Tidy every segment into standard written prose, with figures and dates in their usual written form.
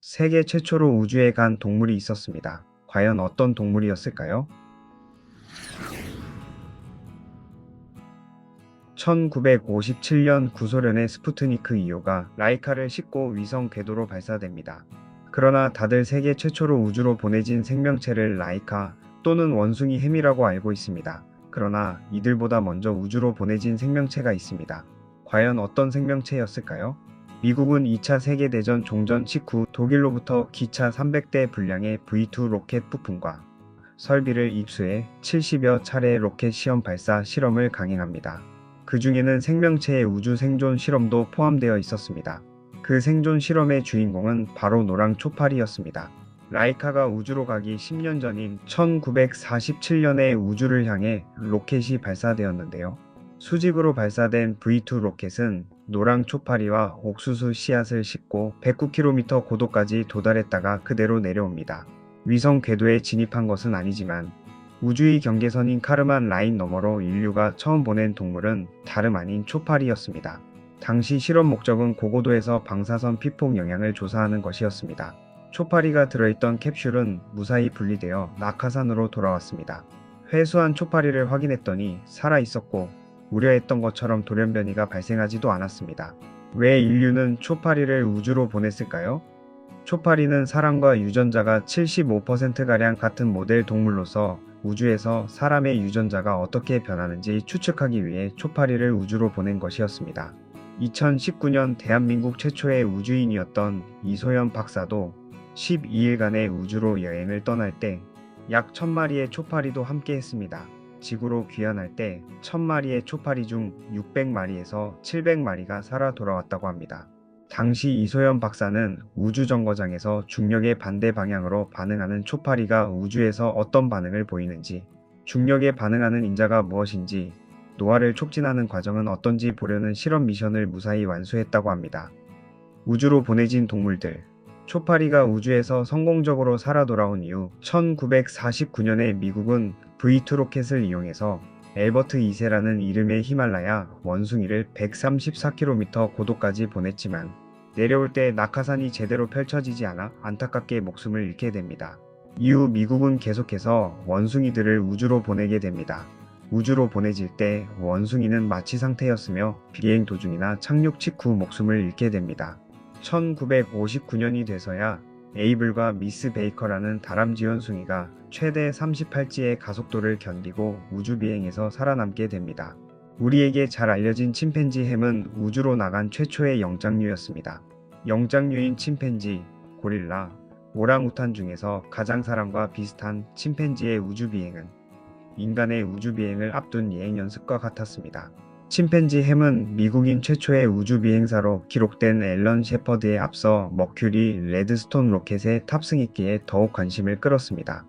세계 최초로 우주에 간 동물이 있었습니다. 과연 어떤 동물이었을까요? 1957년 구소련의 스푸트니크 2호가 라이카를 싣고 위성 궤도로 발사됩니다. 그러나 다들 세계 최초로 우주로 보내진 생명체를 라이카 또는 원숭이 햄이라고 알고 있습니다. 그러나 이들보다 먼저 우주로 보내진 생명체가 있습니다. 과연 어떤 생명체였을까요? 미국은 2차 세계대전 종전 직후 독일로부터 기차 300대 분량의 V2 로켓 부품과 설비를 입수해 70여 차례 로켓 시험 발사 실험을 강행합니다. 그 중에는 생명체의 우주 생존 실험도 포함되어 있었습니다. 그 생존 실험의 주인공은 바로 노랑 초파리였습니다. 라이카가 우주로 가기 10년 전인 1947년에 우주를 향해 로켓이 발사되었는데요. 수직으로 발사된 V2 로켓은 노랑 초파리와 옥수수 씨앗을 싣고 109km 고도까지 도달했다가 그대로 내려옵니다. 위성 궤도에 진입한 것은 아니지만 우주의 경계선인 카르만 라인 너머로 인류가 처음 보낸 동물은 다름 아닌 초파리였습니다. 당시 실험 목적은 고고도에서 방사선 피폭 영향을 조사하는 것이었습니다. 초파리가 들어있던 캡슐은 무사히 분리되어 낙하산으로 돌아왔습니다. 회수한 초파리를 확인했더니 살아있었고 우려했던 것처럼 돌연변이가 발생하지도 않았습니다. 왜 인류는 초파리를 우주로 보냈을까요? 초파리는 사람과 유전자가 75%가량 같은 모델 동물로서 우주에서 사람의 유전자가 어떻게 변하는지 추측하기 위해 초파리를 우주로 보낸 것이었습니다. 2019년 대한민국 최초의 우주인이었던 이소연 박사도 12일간의 우주로 여행을 떠날 때 약 1000마리의 초파리도 함께 했습니다. 지구로 귀환할 때 1000마리의 초파리 중 600마리에서 700마리가 살아 돌아왔다고 합니다. 당시 이소연 박사는 우주정거장에서 중력의 반대 방향으로 반응하는 초파리가 우주에서 어떤 반응을 보이는지, 중력에 반응하는 인자가 무엇인지, 노화를 촉진하는 과정은 어떤지 보려는 실험 미션을 무사히 완수했다고 합니다. 우주로 보내진 동물들. 초파리가 우주에서 성공적으로 살아 돌아온 이후 1949년에 미국은 V2 로켓을 이용해서 엘버트 2세라는 이름의 히말라야 원숭이를 134km 고도까지 보냈지만 내려올 때 낙하산이 제대로 펼쳐지지 않아 안타깝게 목숨을 잃게 됩니다. 이후 미국은 계속해서 원숭이들을 우주로 보내게 됩니다. 우주로 보내질 때 원숭이는 마취 상태였으며 비행 도중이나 착륙 직후 목숨을 잃게 됩니다. 1959년이 돼서야 에이블과 미스 베이커라는 다람쥐 원숭이가 최대 38G의 가속도를 견디고 우주비행에서 살아남게 됩니다. 우리에게 잘 알려진 침팬지 햄은 우주로 나간 최초의 영장류였습니다. 영장류인 침팬지, 고릴라, 오랑우탄 중에서 가장 사람과 비슷한 침팬지의 우주비행은 인간의 우주비행을 앞둔 예행 연습과 같았습니다. 침팬지 햄은 미국인 최초의 우주비행사로 기록된 앨런 셰퍼드에 앞서 머큐리 레드스톤 로켓에 탑승했기에 더욱 관심을 끌었습니다.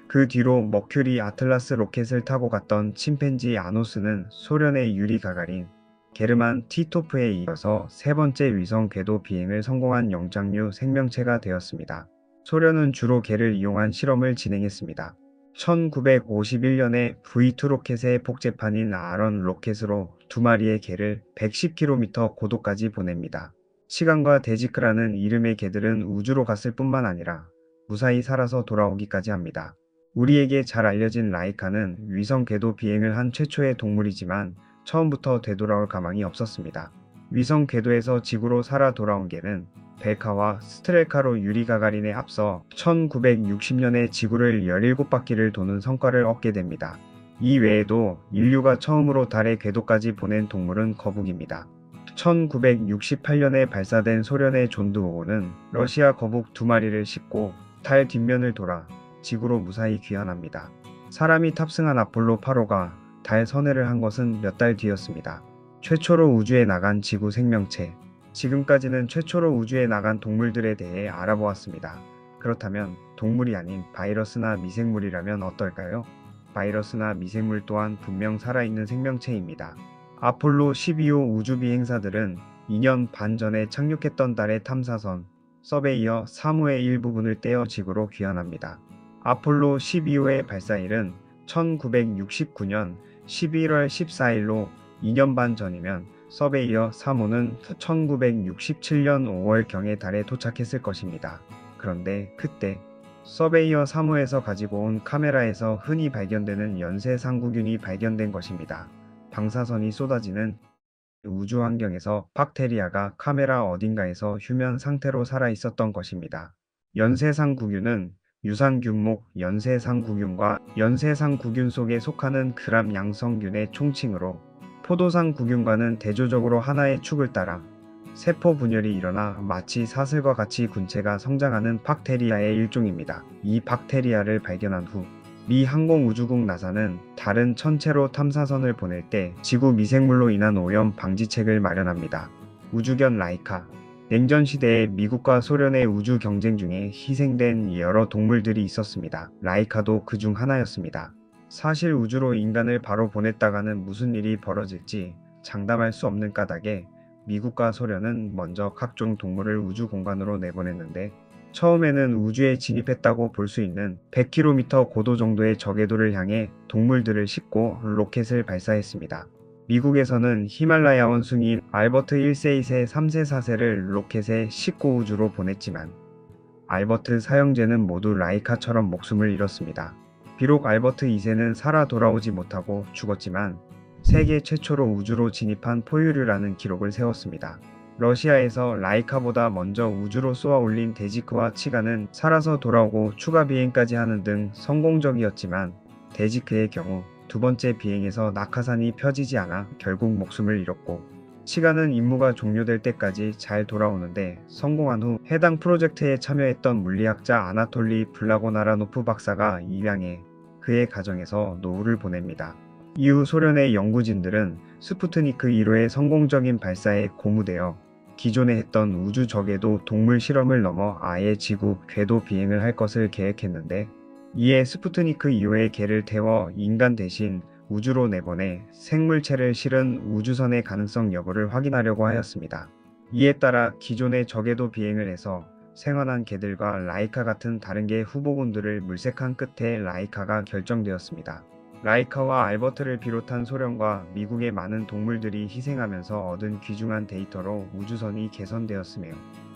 그 뒤로 머큐리 아틀라스 로켓을 타고 갔던 침팬지 아노스는 소련의 유리 가가린, 게르만 티토프에 이어서 세 번째 위성 궤도 비행을 성공한 영장류 생명체가 되었습니다. 소련은 주로 개를 이용한 실험을 진행했습니다. 1951년에 V2 로켓의 복제판인 아런 로켓으로 두 마리의 개를 110km 고도까지 보냅니다. 시간과 데지크라는 이름의 개들은 우주로 갔을 뿐만 아니라 무사히 살아서 돌아오기까지 합니다. 우리에게 잘 알려진 라이카는 위성 궤도 비행을 한 최초의 동물이지만 처음부터 되돌아올 가망이 없었습니다. 위성 궤도에서 지구로 살아 돌아온 개는 벨카와 스트렐카로 유리 가가린에 앞서 1960년에 지구를 17바퀴를 도는 성과를 얻게 됩니다. 이 외에도 인류가 처음으로 달의 궤도까지 보낸 동물은 거북입니다. 1968년에 발사된 소련의 존드 5호는 러시아 거북 2마리를 싣고 달 뒷면을 돌아 지구로 무사히 귀환합니다. 사람이 탑승한 아폴로 8호가 달 선회를 한 것은 몇 달 뒤였습니다. 최초로 우주에 나간 지구 생명체. 지금까지는 최초로 우주에 나간 동물들에 대해 알아보았습니다. 그렇다면 동물이 아닌 바이러스나 미생물이라면 어떨까요? 바이러스나 미생물 또한 분명 살아있는 생명체입니다. 아폴로 12호 우주비행사들은 2년 반 전에 착륙했던 달의 탐사선 서베이어 3호의 일부분을 떼어 지구로 귀환합니다. 아폴로 12호의 발사일은 1969년 11월 14일로 2년 반 전이면 서베이어 3호는 1967년 5월경에 달에 도착했을 것입니다. 그런데 그때 서베이어 3호에서 가지고 온 카메라에서 흔히 발견되는 연쇄상구균이 발견된 것입니다. 방사선이 쏟아지는 우주 환경에서 박테리아가 카메라 어딘가에서 휴면 상태로 살아 있었던 것입니다. 연쇄상구균은 유산균목 연쇄상구균과 연쇄상구균 속에 속하는 그람 양성균의 총칭으로 포도상구균과는 대조적으로 하나의 축을 따라 세포 분열이 일어나 마치 사슬과 같이 군체가 성장하는 박테리아의 일종입니다. 이 박테리아를 발견한 후 미 항공우주국 나사는 다른 천체로 탐사선을 보낼 때 지구 미생물로 인한 오염 방지책을 마련합니다. 우주견 라이카. 냉전 시대에 미국과 소련의 우주 경쟁 중에 희생된 여러 동물들이 있었습니다. 라이카도 그 중 하나였습니다. 사실 우주로 인간을 바로 보냈다가는 무슨 일이 벌어질지 장담할 수 없는 까닭에 미국과 소련은 먼저 각종 동물을 우주 공간으로 내보냈는데 처음에는 우주에 진입했다고 볼 수 있는 100km 고도 정도의 저궤도를 향해 동물들을 싣고 로켓을 발사했습니다. 미국에서는 히말라야 원숭이 알버트 1세, 2세, 3세, 4세를 로켓에 싣고 우주로 보냈지만 알버트 사형제는 모두 라이카처럼 목숨을 잃었습니다. 비록 알버트 2세는 살아 돌아오지 못하고 죽었지만 세계 최초로 우주로 진입한 포유류라는 기록을 세웠습니다. 러시아에서 라이카보다 먼저 우주로 쏘아 올린 데지크와 치가는 살아서 돌아오고 추가 비행까지 하는 등 성공적이었지만 데지크의 경우 두 번째 비행에서 낙하산이 펴지지 않아 결국 목숨을 잃었고 치가는 임무가 종료될 때까지 잘 돌아오는데 성공한 후 해당 프로젝트에 참여했던 물리학자 아나톨리 블라고나라노프 박사가 입양해 그의 가정에서 노후를 보냅니다. 이후 소련의 연구진들은 스푸트니크 1호의 성공적인 발사에 고무되어 기존에 했던 우주 저궤도 동물 실험을 넘어 아예 지구 궤도 비행을 할 것을 계획했는데 이에 스푸트니크 2호의 개를 태워 인간 대신 우주로 내보내 생물체를 실은 우주선의 가능성 여부를 확인하려고 하였습니다. 이에 따라 기존의 저궤도 비행을 해서 생환한 개들과 라이카 같은 다른 개 후보군들을 물색한 끝에 라이카가 결정되었습니다. 라이카와 알버트를 비롯한 소련과 미국의 많은 동물들이 희생하면서 얻은 귀중한 데이터로 우주선이 개선되었으며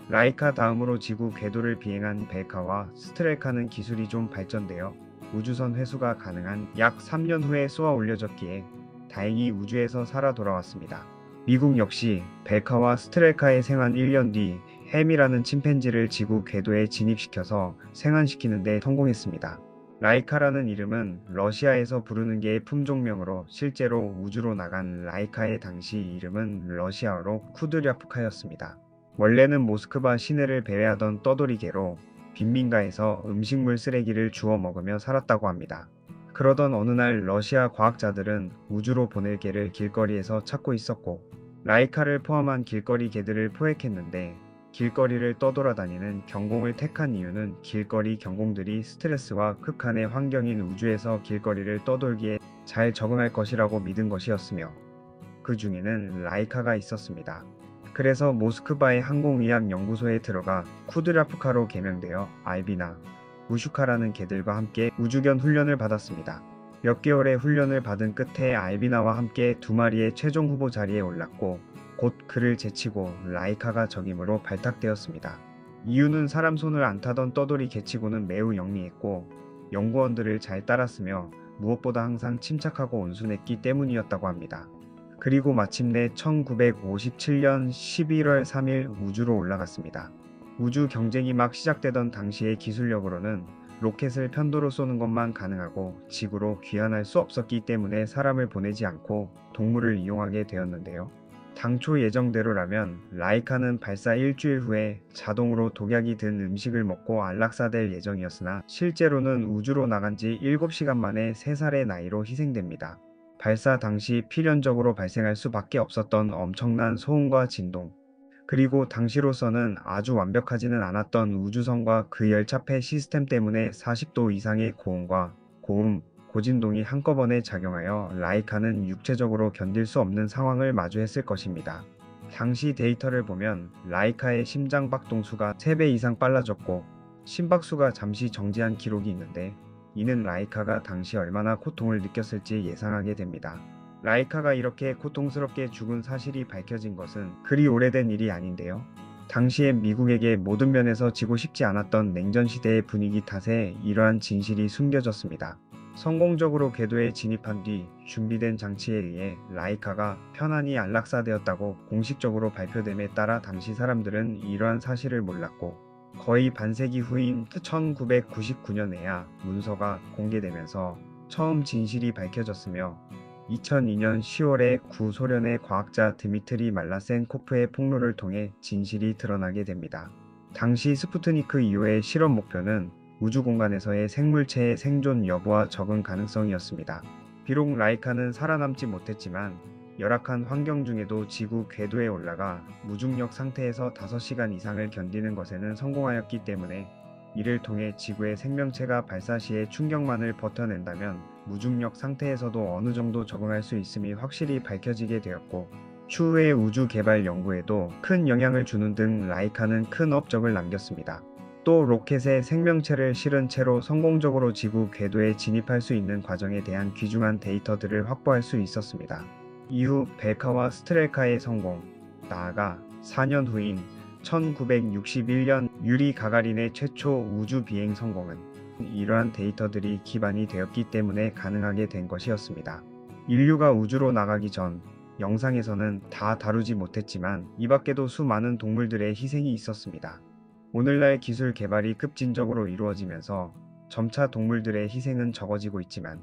라이카 다음으로 지구 궤도를 비행한 벨카와 스트렐카는 기술이 좀 발전되어 우주선 회수가 가능한 약 3년 후에 쏘아 올려졌기에 다행히 우주에서 살아 돌아왔습니다. 미국 역시 벨카와 스트렐카의 생환 1년 뒤 햄이라는 침팬지를 지구 궤도에 진입시켜서 생환시키는 데 성공했습니다. 라이카라는 이름은 러시아에서 부르는 개의 품종명으로 실제로 우주로 나간 라이카의 당시 이름은 러시아어로 쿠드랴프카였습니다. 원래는 모스크바 시내를 배회하던 떠돌이개로 빈민가에서 음식물 쓰레기를 주워 먹으며 살았다고 합니다. 그러던 어느 날 러시아 과학자들은 우주로 보낼 개를 길거리에서 찾고 있었고 라이카를 포함한 길거리 개들을 포획했는데 길거리를 떠돌아다니는 경공을 택한 이유는 길거리 경공들이 스트레스와 극한의 환경인 우주에서 길거리를 떠돌기에 잘 적응할 것이라고 믿은 것이었으며 그 중에는 라이카가 있었습니다. 그래서 모스크바의 항공의학 연구소에 들어가 쿠드랴프카로 개명되어 알비나, 무슈카라는 개들과 함께 우주견 훈련을 받았습니다. 몇 개월의 훈련을 받은 끝에 알비나와 함께 두 마리의 최종 후보 자리에 올랐고 곧 그를 제치고 라이카가 적임으로 발탁되었습니다. 이유는 사람 손을 안 타던 떠돌이 개치고는 매우 영리했고 연구원들을 잘 따랐으며 무엇보다 항상 침착하고 온순했기 때문이었다고 합니다. 그리고 마침내 1957년 11월 3일 우주로 올라갔습니다. 우주 경쟁이 막 시작되던 당시의 기술력으로는 로켓을 편도로 쏘는 것만 가능하고 지구로 귀환할 수 없었기 때문에 사람을 보내지 않고 동물을 이용하게 되었는데요. 당초 예정대로라면 라이카는 발사 일주일 후에 자동으로 독약이 든 음식을 먹고 안락사될 예정이었으나 실제로는 우주로 나간 지 7시간 만에 3살의 나이로 희생됩니다. 발사 당시 필연적으로 발생할 수밖에 없었던 엄청난 소음과 진동, 그리고 당시로서는 아주 완벽하지는 않았던 우주선과 그 열차폐 시스템 때문에 40도 이상의 고온과 고음, 고진동이 한꺼번에 작용하여 라이카는 육체적으로 견딜 수 없는 상황을 마주했을 것입니다. 당시 데이터를 보면 라이카의 심장 박동수가 3배 이상 빨라졌고 심박수가 잠시 정지한 기록이 있는데 이는 라이카가 당시 얼마나 고통을 느꼈을지 예상하게 됩니다. 라이카가 이렇게 고통스럽게 죽은 사실이 밝혀진 것은 그리 오래된 일이 아닌데요. 당시엔 미국에게 모든 면에서 지고 싶지 않았던 냉전 시대의 분위기 탓에 이러한 진실이 숨겨졌습니다. 성공적으로 궤도에 진입한 뒤 준비된 장치에 의해 라이카가 편안히 안락사되었다고 공식적으로 발표됨에 따라 당시 사람들은 이러한 사실을 몰랐고, 거의 반세기 후인 1999년에야 문서가 공개되면서 처음 진실이 밝혀졌으며, 2002년 10월에 구소련의 과학자 드미트리 말라센코프의 폭로를 통해 진실이 드러나게 됩니다. 당시 스푸트니크 2호의 실험 목표는 우주 공간에서의 생물체의 생존 여부와 적응 가능성이었습니다. 비록 라이카는 살아남지 못했지만 열악한 환경 중에도 지구 궤도에 올라가 무중력 상태에서 5시간 이상을 견디는 것에는 성공하였기 때문에, 이를 통해 지구의 생명체가 발사 시의 충격만을 버텨낸다면 무중력 상태에서도 어느 정도 적응할 수 있음이 확실히 밝혀지게 되었고, 추후의 우주 개발 연구에도 큰 영향을 주는 등 라이카는 큰 업적을 남겼습니다. 또 로켓에 생명체를 실은 채로 성공적으로 지구 궤도에 진입할 수 있는 과정에 대한 귀중한 데이터들을 확보할 수 있었습니다. 이후 벨카와 스트렐카의 성공, 나아가 4년 후인 1961년 유리 가가린의 최초 우주 비행 성공은 이러한 데이터들이 기반이 되었기 때문에 가능하게 된 것이었습니다. 인류가 우주로 나가기 전 영상에서는 다 다루지 못했지만 이 밖에도 수많은 동물들의 희생이 있었습니다. 오늘날 기술 개발이 급진적으로 이루어지면서 점차 동물들의 희생은 적어지고 있지만,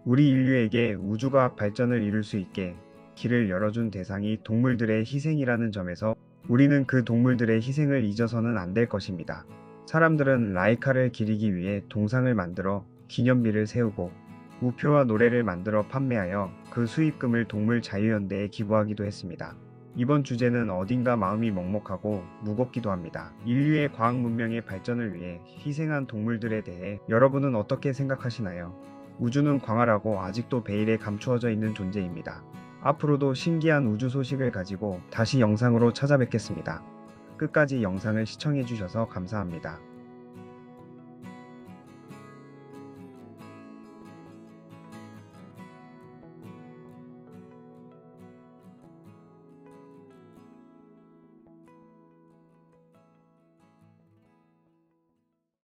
우리 인류에게 우주과학 발전을 이룰 수 있게 길을 열어준 대상이 동물들의 희생이라는 점에서 우리는 그 동물들의 희생을 잊어서는 안 될 것입니다. 사람들은 라이카를 기리기 위해 동상을 만들어 기념비를 세우고 우표와 노래를 만들어 판매하여 그 수익금을 동물 자유연대에 기부하기도 했습니다. 이번 주제는 어딘가 마음이 먹먹하고 무겁기도 합니다. 인류의 과학 문명의 발전을 위해 희생한 동물들에 대해 여러분은 어떻게 생각하시나요? 우주는 광활하고 아직도 베일에 감추어져 있는 존재입니다. 앞으로도 신기한 우주 소식을 가지고 다시 영상으로 찾아뵙겠습니다. 끝까지 영상을 시청해주셔서 감사합니다.